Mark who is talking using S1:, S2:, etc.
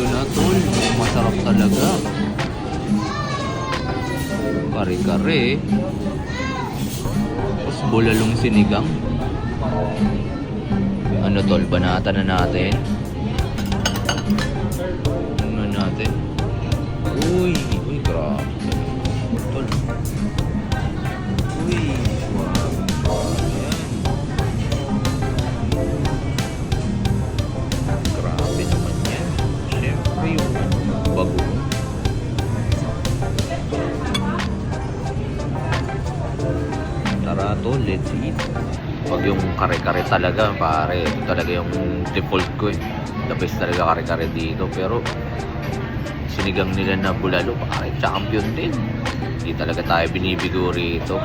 S1: Ito na tol, masarap talaga. Kare-kare. Tapos bulalong sinigang. Ano tol, banatan na natin. Ano natin? Uy, grabe. Tol. Uy, wow. Ayan. Grabe naman yan. Siyempre yung bago. Tara tol, let's eat. Pag yung kare-kare talaga, pare, ito talaga yung default ko eh. The best talaga kare-kare dito. Pero sinigang nila na bulalo, pare, champion din. Hindi talaga tayo binibigo rito.